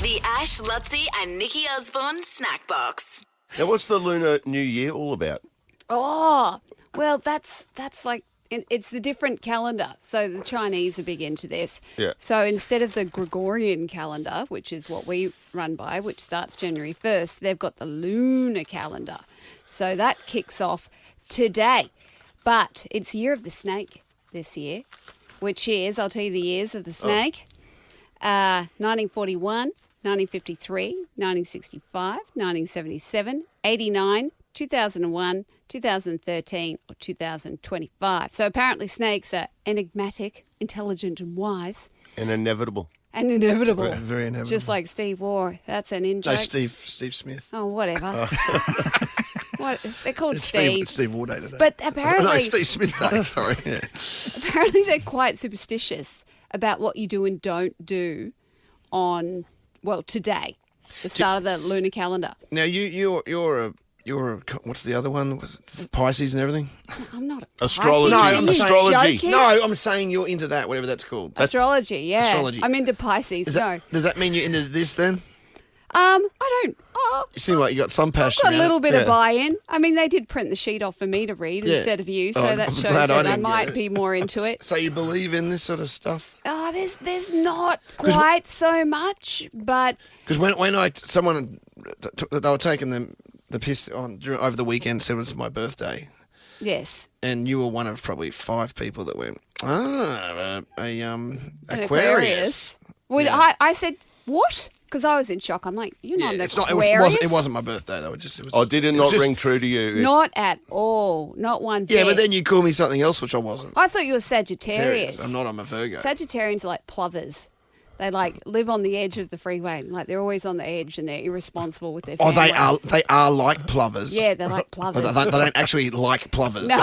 The Ash, Lutzi and Nikki Osborne Snackbox. Now, what's the Lunar New Year all about? Oh, well, that's like, it's the different calendar. So the Chinese are big into this. Yeah. So instead of the Gregorian calendar, which is what we run by, which starts January 1st, they've got the lunar calendar. So that kicks off today. But it's Year of the Snake this year, which is, I'll tell you the years of the snake, 1941, 1953, 1965, 1977, 89, 2001, 2013 or 2025. So apparently snakes are enigmatic, intelligent and wise. And inevitable. And inevitable. Very, very inevitable. Just like Steve Waugh. That's an in-joke. No, Steve Smith. Oh, whatever. What? They're called It's Steve. Steve Waugh Day today. But apparently... No, Steve Smith Day, sorry. Yeah. Apparently they're quite superstitious about what you do and don't do on, well, today, the start of the lunar calendar. Now, you're a what's the other one? Was it Pisces and everything? I'm not a Astrology. Pisces. No, Are I'm you astrology. joking? No, I'm saying you're into that, whatever that's called. Astrology, yeah. Astrology. I'm into Pisces, Does that mean you're into this then? I don't... Oh, You seem like you got some passion. got a about little it. bit of buy-in. I mean, they did print the sheet off for me to read Yeah. instead of you, so Oh, that I'm shows glad I that I didn't might get it. be more into it. So you believe in this sort of stuff? Oh, there's not quite so much, but... Because when someone they were taking the piss over the weekend, said it was my birthday, Yes. and you were one of probably 5 people that went, An Aquarius. Well, Yeah. I said, what? Because I was in shock. I'm like, you're not an it's not. Aquarius? It wasn't my birthday though. It was Oh, just, did it was not just- ring true to you? Not at all. Not one bit. Yeah, but then you call me something else, which I wasn't. I thought you were Sagittarius. I'm not. I'm a Virgo. Sagittarians are like plovers. They live on the edge of the freeway. Like they're always on the edge and they're irresponsible with their Oh, family. they are like plovers. Yeah, they're like plovers. They don't actually like plovers. No.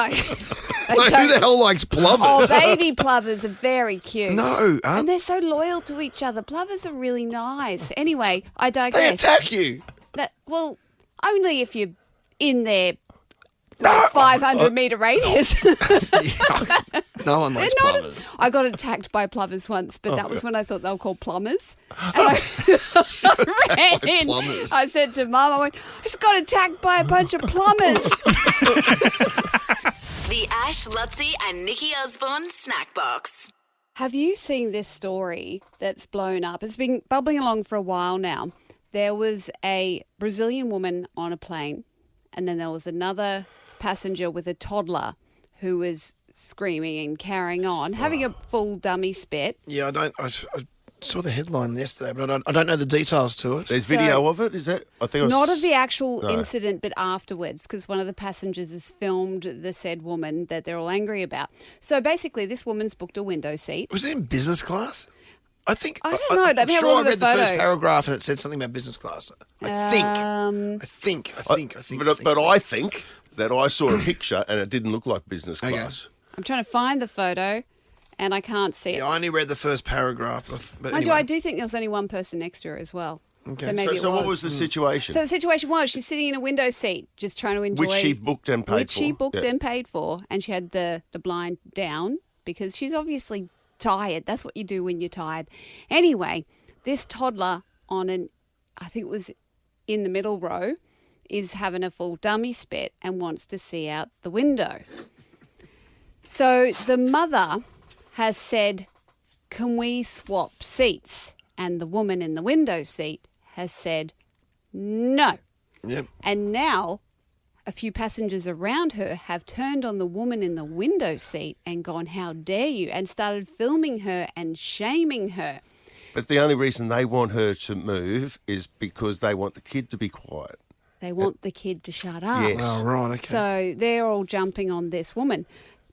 Like, who the hell likes plovers? Oh, baby plovers are very cute. No, And they're so loyal to each other. Plovers are really nice. Anyway, I digress. they attack you. Well, only if you're in their 500-metre radius. No one likes They're plovers. I got attacked by plovers once, but that was when I thought they were called plumbers. And I ran in. plumbers. I said to Mum, I went, I just got attacked by a bunch of plumbers. The Ash, Lutzi and Nikki Osborne Snackbox. Have you seen this story that's blown up? It's been bubbling along for a while now. There was a Brazilian woman on a plane, and then there was another passenger with a toddler who was screaming and carrying on, having a full dummy spit. Yeah, I saw the headline yesterday, but I don't know the details to it. There's video of it, is that? I think I was... Not of the actual No. incident, but afterwards, because one of the passengers has filmed the said woman that they're all angry about. So basically, this woman's booked a window seat. Was it in business class? I think. I don't know. Let I'm me have a sure look I at read the the first photo. paragraph and it said something about business class. I think. But I think that I saw a picture and it didn't look like business Okay. class. I'm trying to find the photo, and I can't see it. Yeah, I only read the first paragraph. But Mind you, anyway. I do think there was only one person next to her as well. Okay. So maybe So it what was the situation? So the situation was she's sitting in a window seat, just trying to enjoy. Which she booked and paid Which for. she booked Yeah. and paid for, and she had the blind down because she's obviously tired. That's what you do when you're tired. Anyway, this toddler I think it was in the middle row, is having a full dummy spit and wants to see out the window. So the mother has said, can we swap seats? And the woman in the window seat has said, no. Yep. And now a few passengers around her have turned on the woman in the window seat and gone, how dare you, and started filming her and shaming her. But the only reason they want her to move is because they want the kid to be quiet. They want the kid to shut up. Yes. Oh, right, okay. So they're all jumping on this woman.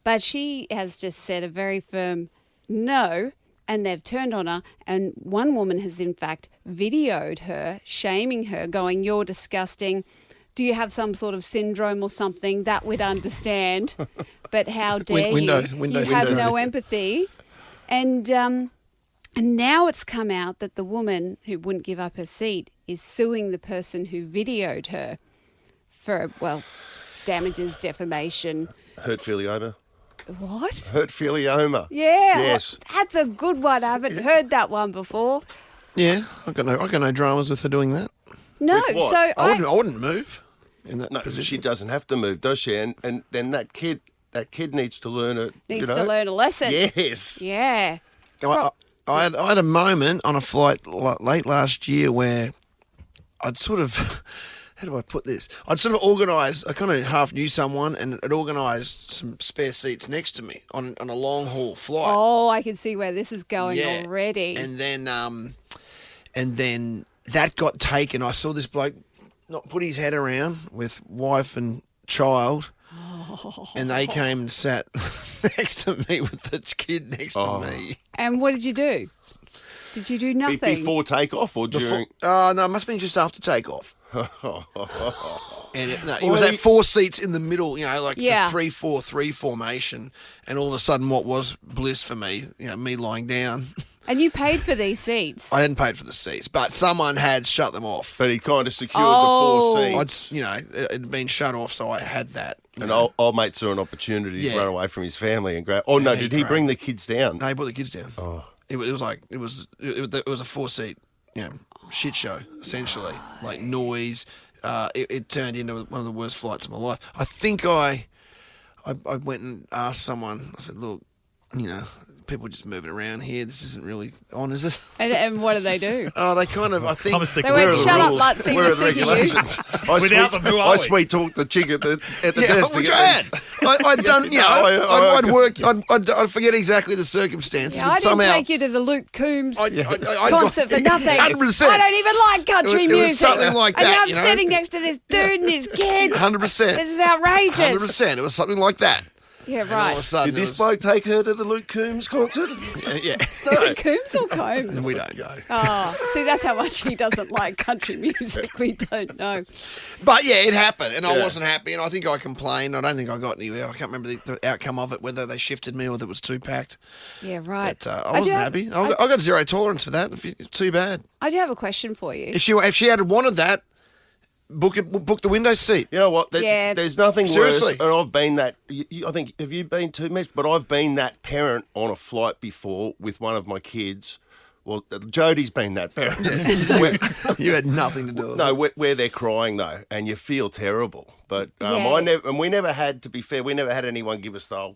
But she has just said a very firm no, and they've turned on her. And one woman has, in fact, videoed her, shaming her, going, you're disgusting. Do you have some sort of syndrome or something? That we'd understand. But how dare you? You have no empathy. And now it's come out that the woman who wouldn't give up her seat is suing the person who videoed her for, well, damages, defamation. Hurtfilioma. What? Hurtfilioma. Yeah. Yes. That's a good one. I haven't heard that one before. Yeah, I got no dramas with her doing that. No, With what? so I wouldn't move in that No, position. she doesn't have to move, does she? And then that kid needs to learn it. needs to learn a lesson. Yes. Yeah. I had a moment on a flight late last year where I'd sort of, how do I put this? I'd sort of organised, I kind of half knew someone and had organised some spare seats next to me on a long haul flight. Oh, I can see where this is going already. And then that got taken. I saw this bloke not put his head around with wife and child. And they came and sat next to me with the kid next to me. And what did you do? Did you do nothing? Before takeoff or during? No, it must have been just after takeoff. And it was at 4 seats in the middle, the 3-4-3 formation. And all of a sudden, what was bliss for me, me lying down. And you paid for these seats. I hadn't paid for the seats, but someone had shut them off. But he kind of secured the 4 seats. It had been shut off, so I had that. And old mate saw an opportunity to run away from his family and grab. Oh no! Did he bring the kids down? No, he brought the kids down. Oh, it was a 4-seat, shit show essentially, like noise. It turned into one of the worst flights of my life. I think I went and asked someone. I said, "Look, people just moving around here. This isn't really on, is it?" And what do they do? Oh, they kind of, I think. They went, shut up, Lutzy, Where we're are the sick of you. regulations? Without them, who are we? sweet talked the chick at the desk. Which I had. I'd done, I'd work, I'd forget exactly the circumstances, Yeah, but I didn't somehow. take you to the Luke Combs I concert for nothing. 100%. I don't even like country It was music. something like that, And I'm sitting next to this dude and his kid. 100%. This is outrageous. 100%. It was something like that. Yeah, And all of a right. sudden Did it this was- bloke take her to the Luke Combs concert? Yeah. Is it Coombs or Combs? We don't know. Oh, see, that's how much he doesn't like country music. We don't know. But yeah, it happened, and I wasn't happy, and I think I complained. I don't think I got anywhere. I can't remember the outcome of it, whether they shifted me or that it was too packed. Yeah, right. But I wasn't happy. I got zero tolerance for that. Too bad. I do have a question for you. If she had wanted that, book the window seat. You know what? Yeah. There's nothing Seriously. worse. And I've been that. I think, have you been too much? But I've been that parent on a flight before with one of my kids. Well, Jodie's been that parent. You had nothing to do with it. No, where they're crying though, and you feel terrible. But Yeah. we never had. To be fair, we never had anyone give us the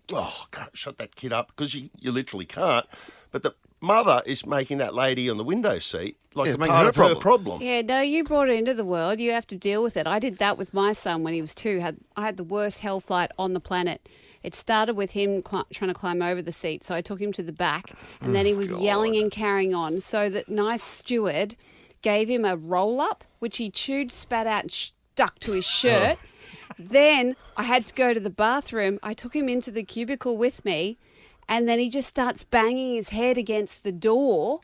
can't shut that kid up, because you literally can't. But the mother is making that lady on the window seat like Yeah, a making part her of her problem. problem. Yeah, no, you brought it into the world. You have to deal with it. I did that with my son when he was 2. I had the worst hell flight on the planet. It started with him trying to climb over the seat, so I took him to the back, and then he was yelling and carrying on. So that nice steward gave him a roll-up, which he chewed, spat out, and stuck to his shirt. Then I had to go to the bathroom. I took him into the cubicle with me, and then he just starts banging his head against the door,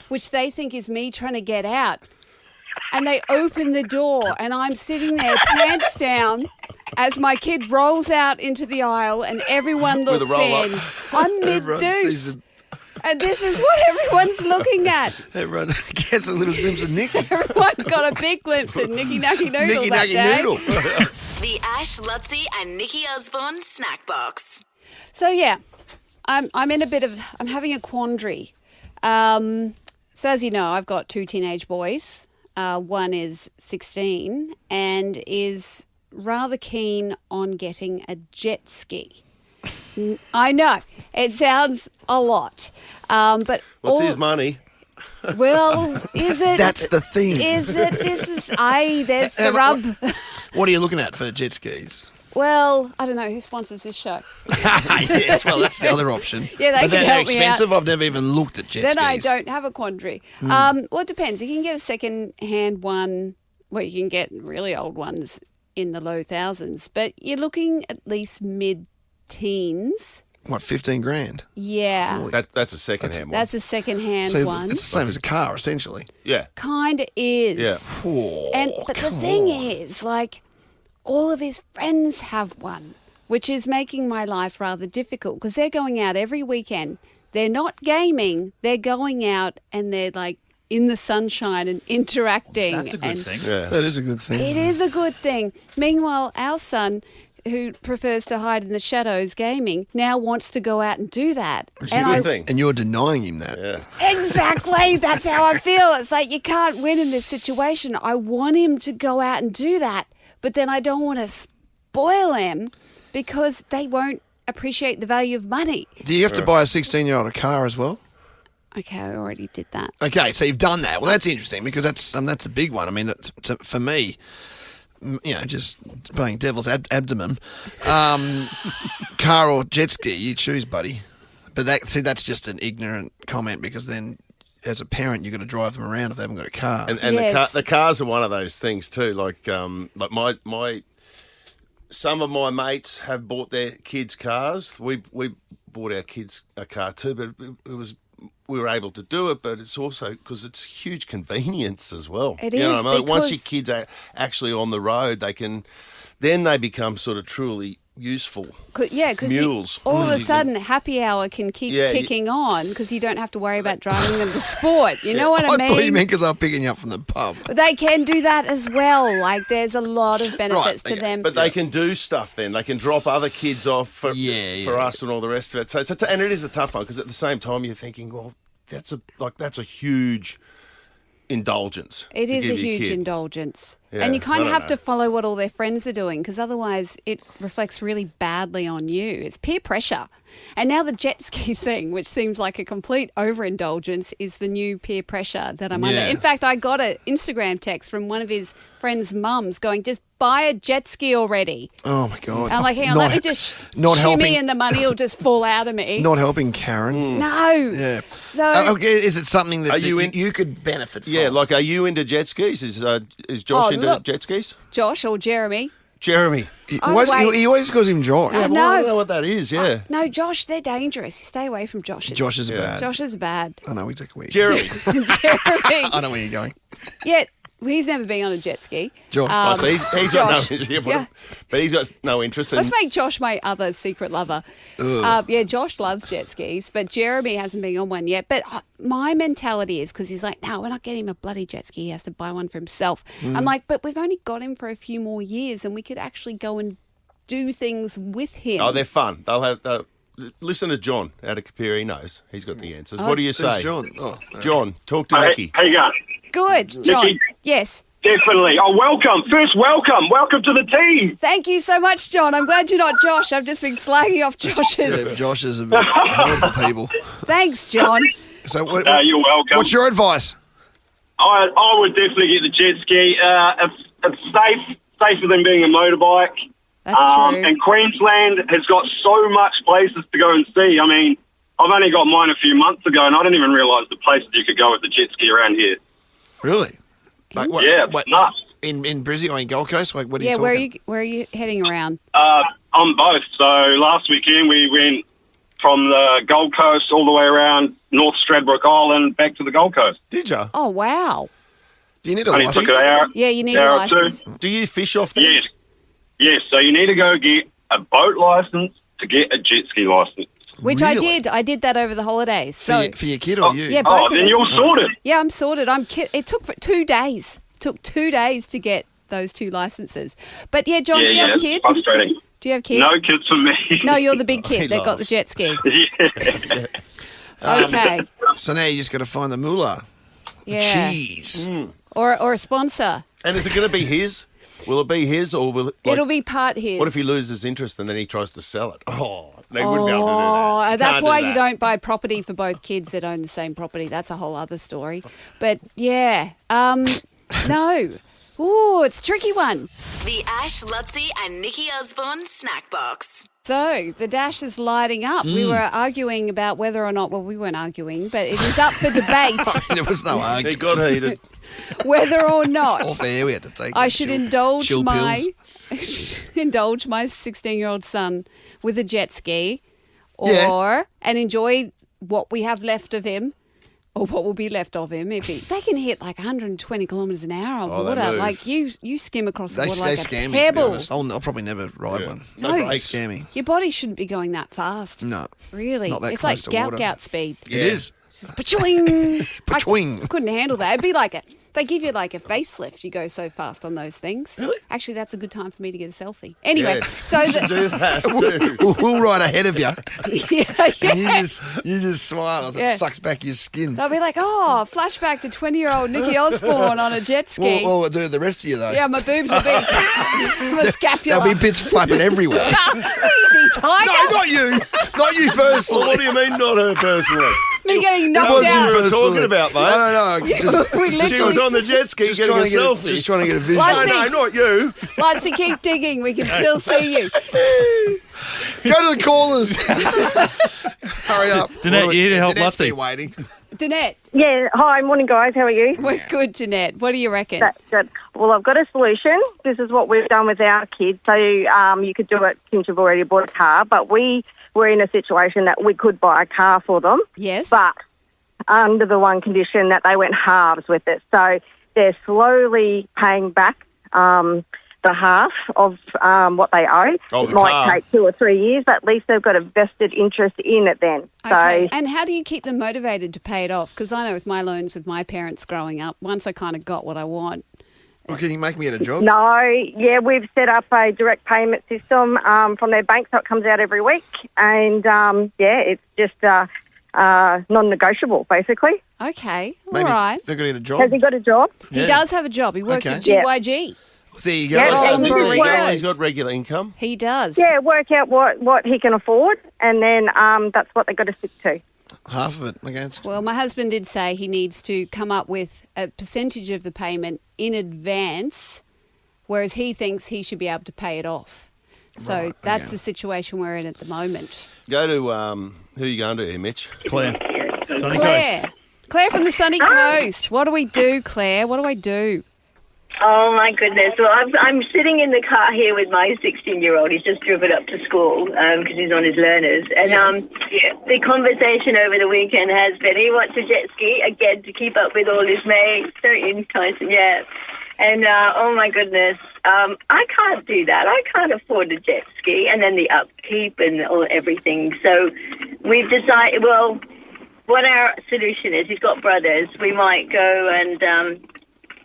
which they think is me trying to get out. And they open the door, and I'm sitting there pants down as my kid rolls out into the aisle, and everyone With a looks roll-up. in. I'm Everyone sees mid-deuce. the- And this is what everyone's looking at. Everyone gets a little glimpse of Nicky. Everyone's got a big glimpse of Nicky Nucky Noodle Nicky that Nucky day. Noodle. The Ash, Lutzy, and Nikki Osborne Snack Box. So yeah, I'm in a bit of, I'm having a quandary. So as you know, I've got 2 teenage boys. One is 16 and is rather keen on getting a jet ski. I know it sounds a lot, but What's his money? Well, is it? That's the thing. Is it? This is. There's the rub. What are you looking at for jet skis? Well, I don't know who sponsors this show. Yes, well, that's the other option. Yeah, they but can they're help me out. expensive. I've never even looked at jet Then skis. I don't have a quandary. Well, it depends. You can get a second-hand one. Well, you can get really old ones in the low thousands, but you're looking at least mid-teens. What, 15 grand? Yeah, That's a second-hand one. that's a second-hand So one. it's the same as a car, essentially. Yeah. Kind of is. Yeah. But the thing is, like, all of his friends have one, which is making my life rather difficult because they're going out every weekend. They're not gaming. They're going out and they're like in the sunshine and interacting. That's a good and thing. Yeah. That is a good thing. It is a good thing. Meanwhile, our son who prefers to hide in the shadows gaming now wants to go out and do that. It's a good thing. And you're denying him that. Yeah. Exactly. That's how I feel. It's like you can't win in this situation. I want him to go out and do that, but then I don't want to spoil him because they won't appreciate the value of money. Do you have to buy a 16-year-old a car as well? Okay, I already did that. Okay, so you've done that. Well, that's interesting because that's a big one. I mean, for me, just playing devil's abdomen, car or jet ski, you choose, buddy. But that's just an ignorant comment because then, as a parent, you've got to drive them around if they haven't got a car. And Yes. the cars are one of those things too. Like my some of my mates have bought their kids cars. We bought our kids a car too, but we were able to do it. But it's also because it's huge convenience as well. It you know is what I mean? Once your because- kids are actually on the road, then they become sort of truly useful. Because Mules. all of a You sudden, happy hour can keep Yeah, ticking on because you don't have to worry about driving them to sport. You know what I I mean? thought you meant because I'm picking you up from the pub. They can do that as well. Like, there's a lot of benefits to okay. them. But they can do stuff then. They can drop other kids off for us and all the rest of it. So and it is a tough one because at the same time you're thinking, well, that's a huge indulgence. It to is a give your huge kid. indulgence. Yeah, and you kind I of don't have to know. follow what all their friends are doing because otherwise it reflects really badly on you. It's peer pressure. And now the jet ski thing, which seems like a complete overindulgence, is the new peer pressure that I'm under. Yeah. In fact, I got an Instagram text from one of his friends' mums going, just buy a jet ski already. Oh my God! I'm like, hang on, Not let me he- just not shimmy helping. and the money will just fall out of me. Not helping Karen. No. Yeah. So, Okay, is it something that, Are you you could benefit from? Yeah, like, are you into jet skis? Is Josh Oh, into look. jet skis? Josh or Jeremy. Jeremy. Oh, Why, wait. he always calls him Josh. I Well, I know. don't know what that is. Yeah. No, Josh, they're dangerous. Stay away from Josh's. Josh is Yeah. bad. Josh is bad. I know exactly where you're Jeremy. Jeremy. I know where you're going. Yeah, he's never been on a jet ski. Josh. Oh, so he's got Josh. no Yeah. but he's got no interest in. Let's make Josh my other secret lover. Yeah, Josh loves jet skis, but Jeremy hasn't been on one yet. But my mentality is because he's like, no, we're not getting him a bloody jet ski. He has to buy one for himself. I'm like, but we've only got him for a few more years and we could actually go and do things with him. Oh, they're fun. Listen to John out of Kapira. He knows. He's got the answers. What do you say? Who's John? Oh, John, talk to Nikki. How you going? Good, John. Nikki? Yes. Definitely. Oh, welcome. First, welcome. Welcome to the team. Thank you so much, John. I'm glad you're not Josh. I've just been slagging off Josh's. yeah, Josh is a horrible people. Thanks, John. So what, You're welcome. what's your advice? I would definitely get the jet ski. It's safer than being a motorbike. That's true. And Queensland has got so much places to go and see. I mean, I've only got mine a few months ago, and I didn't even realise the places you could go with the jet ski around here. Really? Like what? Yeah, what, nuts. in Brisbane or in Gold Coast? Like what are you Yeah, talking? where are you heading around? On both. So last weekend we went from the Gold Coast all the way around North Stradbroke Island back to the Gold Coast. Did you? Oh, wow. Do you need a Only license? took an hour. Yeah, you need a hour or two. license. Do you fish off there? Yes. Yes, so you need to go get a boat license to get a jet ski license. Which I Really? did. I did that over the holidays. So, For your kid or you? yeah, both Oh, of then us. you're sorted. Yeah, I'm sorted. It took 2 days. It took 2 days to get those 2 licenses. But yeah, John, do you have it's kids? frustrating. Do you have kids? No kids for me. No, you're the big He kid that got the laughs. jet ski. Yeah. Okay. So now you just got to find the moolah. Yeah. Cheese. Or a sponsor. And is it going to be his? Will it be his or will it? Like, It'll be part his. What if he loses interest and then he tries to sell it? Oh, they wouldn't be able to do that. Oh, You that's can't why do you that. don't buy property for both kids that own the same property. That's a whole other story. But yeah, no. Ooh, it's a tricky one. The Ash, Lutzi and Nikki Osborne Snack Box. So the dash is lighting up. We were arguing about whether or not, well, we weren't arguing, but it is up for debate There was no He argument. got heated. whether or not Off air, we had to take I the should chill- indulge chill my pills. indulge my 16-year-old son with a jet ski, Yeah. and enjoy what we have left of him, or what will be left of him. If they can hit like 120 kilometres an hour on Oh, they water, move. like you skim across the They water like a scare me, to be pebble. honest. I'll probably never ride Yeah. one. No No. brakes. Scare me. Your body shouldn't be going that fast. No. Really, Not that it's close like to gout water. gout speed. It is. Pachwing. Pachwing. I couldn't handle that. It'd be like a They give you like a facelift. You go so fast on those things. Really? Actually, that's a good time for me to get a selfie. Anyway, Yeah. so Do that, too. We'll ride ahead of you. yeah. And you just smile as Yeah. it sucks back your skin. They'll be like, oh, flashback to 20-year-old Nikki Osborne on a jet ski. What will it do to the rest of you, though? Yeah, my boobs will be my scapula. There'll be bits flapping everywhere. Easy, tiger. No, not you. Not you personally. Well, what do you mean, not her personally? Me getting What knocked was you out. were talking about, mate? No. Just, We She was on the jet ski getting a trying to get selfie. just trying to get a vision. Like- No, not you. Lights, keep digging. We can still see you. Go to the callers. Hurry up. Danette, you need to help Danette's Lutzy. been waiting. Danette, Yeah, hi, morning guys, how are you? we're good, Danette. What do you reckon? That's good. Well, I've got a solution. This is what we've done with our kids. So you could do it since you've already bought a car, but we were in a situation that we could buy a car for them, Yes. but under the one condition that they went halves with it. So they're slowly paying back the half of what they owe. Oh, it the might car. take 2 or 3 years, but at least they've got a vested interest in it then. Okay. So And how do you keep them motivated to pay it off? Because I know with my loans with my parents growing up, once I kind of got what I want. Well, can you make me get a job? no, yeah, we've set up a direct payment system from their bank, so it comes out every week, and it's just non-negotiable, basically. Okay. Maybe All right. they're going to get a Has job. he got a job? He does have a job. He works Okay. at Yeah. GYG. There you go. Yeah, Oh, and there he you just go. works- He's got regular income. He does. yeah, work out what he can afford, and then that's what they've got to stick to. Half of it. Okay. Well, my husband did say he needs to come up with a percentage of the payment in advance, whereas he thinks he should be able to pay it off. So Right, that's okay. the situation we're in at the moment. Go to, who are you going to here, Mitch? Claire. Sunny Claire. Coast. Claire from the sunny coast. What do we do, Claire? What do I do? Oh my goodness! Well, I'm sitting in the car here with my 16-year-old. He's just driven up to school because he's on his learners. And Yes. the conversation over the weekend has been he wants a jet ski again to keep up with all his mates. Don't you, Tyson? Yeah. And oh my goodness, I can't do that. I can't afford a jet ski, and then the upkeep and everything. So we've decided. Well, what our solution is, he's got brothers. We might go and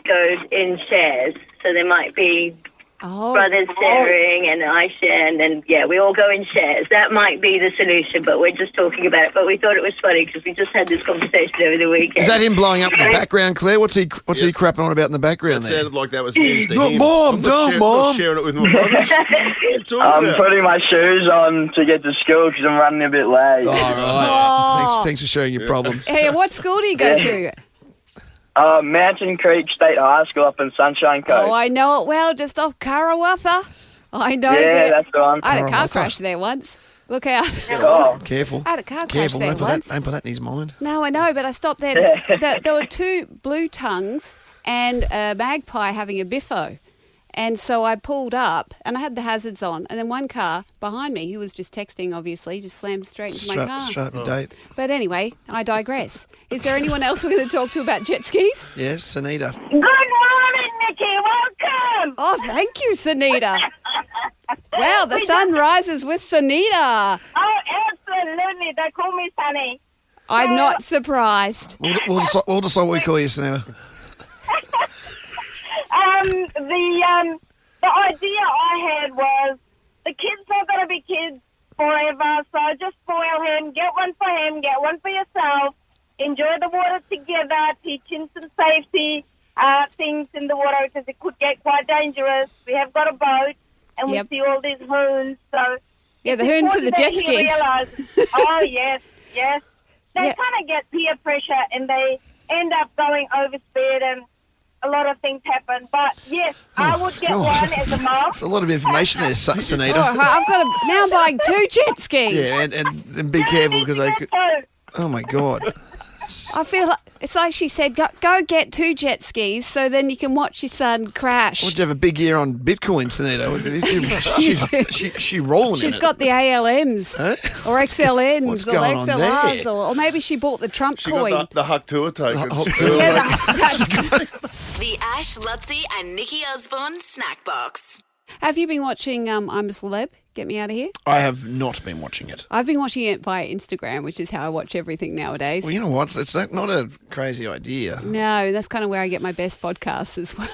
go in shares. So there might be brothers sharing and I share, and then, we all go in shares. That might be the solution, but we're just talking about it. But we thought it was funny because we just had this conversation over the weekend. Is that him blowing up in the background, Claire? What's he crapping on about in the background It there? sounded like that was news to Look, him. Mom, I'm don't, not Mom. sharing it with my brothers. What are you talking I'm about? putting my shoes on to get to school because I'm running a bit late. All right. Thanks for sharing your problems. Hey, what school do you go to? Mountain Creek State High School up in Sunshine Coast. Oh, I know it well, just off Karawatha. I know yeah, that. that's the one. I had a car Karawatha. crash there once. Look out. Oh, Careful. I had a car crash Careful. there Don't put, once. that, don't put that in his mind. No, I know, but I stopped there. There were 2 blue tongues and a magpie having a biffo. And so I pulled up and I had the hazards on. And then one car behind me, who was just texting, obviously, just slammed straight into my car. Straight up your date. But anyway, I digress. Is there anyone else we're going to talk to about jet skis? Yes, Anita. Good morning, Nikki. Welcome. Oh, thank you, Sunita. Wow, the sun rises with Sunita. Oh, absolutely. They call me Sunny. I'm not surprised. We'll decide what we call you, Anita. The idea I had was the kid's not going to be kids forever, so just spoil him, get one for him, get one for yourself, enjoy the water together, teach him some safety things in the water because it could get quite dangerous. We have got a boat and Yep. we see all these hoons, so Yeah, the hoons for the jet skis. Oh, yes. They Yeah. kind of get peer pressure and they end up going overspeed and a lot of things happen. But, yes, I would get God. one as a mum. It's a lot of information there, Oh, Sunita. I've got to, now I'm buying 2 jet skis. Yeah, and be careful because they could. Oh my God. I feel like it's like she said, go get 2 jet skis so then you can watch your son crash. Would you have a big year on Bitcoin, Sunita? She rolling in She's it. got the ALMs Huh? or XLNs What's or going on XLRs there? or maybe she bought the Trump She coin. got the Huck Tour tokens. Yeah, The Ash, Lutzy, and Nikki Osborne Snack Box. Have you been watching I'm a Celeb? Get Me Out of Here? I have not been watching it. I've been watching it via Instagram, which is how I watch everything nowadays. Well, you know what? It's not a crazy idea. No, that's kind of where I get my best podcasts as well.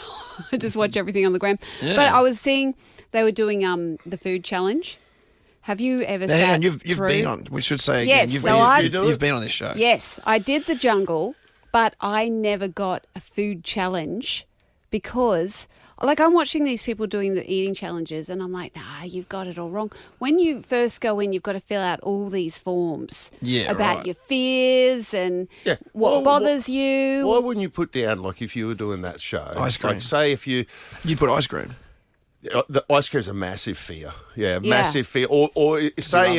I just watch everything on the gram. Yeah. But I was seeing they were doing the food challenge. Have you ever sat And you've through? been on. We should say Yes, again. You've been on this show. Yes, I did the jungle, but I never got a food challenge because, like, I'm watching these people doing the eating challenges and I'm like, nah, you've got it all wrong. When you first go in, you've got to fill out all these forms about right. your fears and Yeah. what bothers you. Why wouldn't you put down, like, if you were doing that show? Ice cream. Like, say if you... You'd put ice cream. The ice cream's a massive fear. Yeah, massive fear. Or say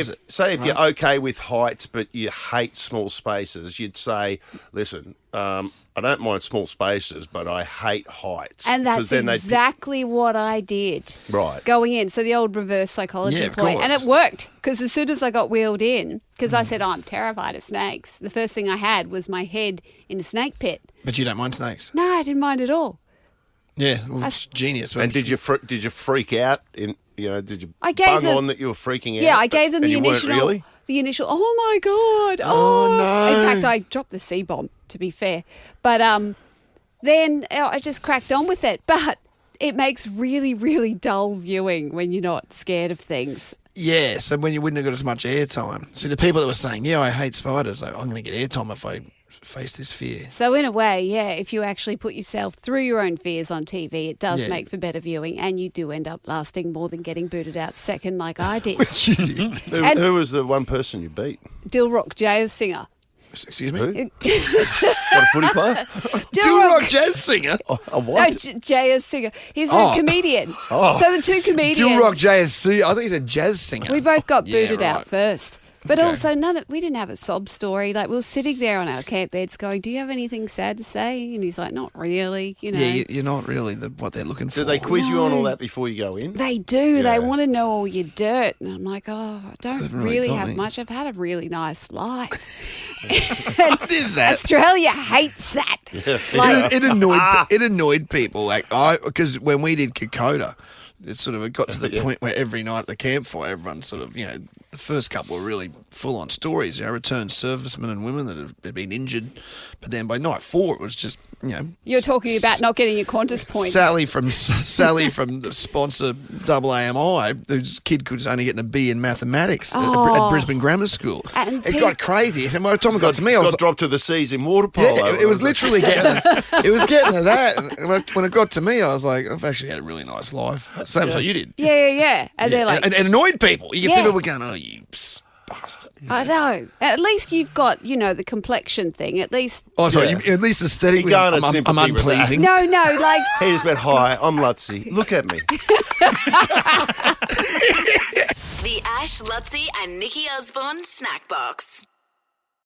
if you're okay with heights but you hate small spaces, you'd say, listen, I don't mind small spaces, but I hate heights. And that's exactly what I did. Right. Going in. So the old reverse psychology Yeah, of play. course. And it worked because as soon as I got wheeled in, because I said, I'm terrified of snakes, the first thing I had was my head in a snake pit. But you don't mind snakes. No, I didn't mind at all. Yeah, well, it's genius. And did you freak out? Did you I gave bung them- on that you were freaking out? Yeah, I gave them and the you weren't initial, really? oh my God. Oh, no. In fact, I dropped the C-bomb, to be fair. But then I just cracked on with it. But it makes really, really dull viewing when you're not scared of things. Yeah, so when you wouldn't have got as much airtime. See, the people that were saying, I hate spiders, like, I'm going to get airtime if I face this fear. So in a way, yeah, if you actually put yourself through your own fears on TV, it does Yeah. make for better viewing, and you do end up lasting more than getting booted out second like I did. Which you did. Who was the one person you beat? Dilrook, Jay's singer. Excuse me? Who? What, a footy player? Dilrook jazz singer? A what? No, Jay is singer. He's a comedian. So the two comedians. Dilrook jazz singer? I think he's a jazz singer. We both got Yeah, booted right. out first. But Okay. also, we didn't have a sob story. Like, we were sitting there on our camp beds going, do you have anything sad to say? And he's like, not really, you know. Yeah, you're not really what they're looking for. Do they quiz you on all that before you go in? They do. Yeah. They want to know all your dirt. And I'm like, I don't Haven't really really got have me. much. I've had a really nice life. I did that. Australia hates that. Like, It annoyed people. Like because when we did Kokoda, it got to the point where every night at the campfire, everyone the first couple were really full on stories. Returned servicemen and women that had been injured, but then by night 4 it was just you're talking about not getting your Qantas points. Sally from the sponsor AAMI, whose kid was only getting a B in mathematics at Brisbane Grammar School. And It got crazy. And by the time it got to me, I was Got dropped to the seas in water polo. yeah, it was literally getting to that. And when it got to me, I was like, I've actually had a really nice life. Same as what you did. Yeah. And they're like, and annoyed people. You can see Yeah. people going, oh, you bastard. I know. At least you've got, the complexion thing. At least. Oh, sorry. At least aesthetically, You garnered I'm sympathy with that. unpleasing. No, like. He just went, hi, I'm Lutzy. Look at me. The Ash, Lutzy, and Nikki Osborne Snackbox.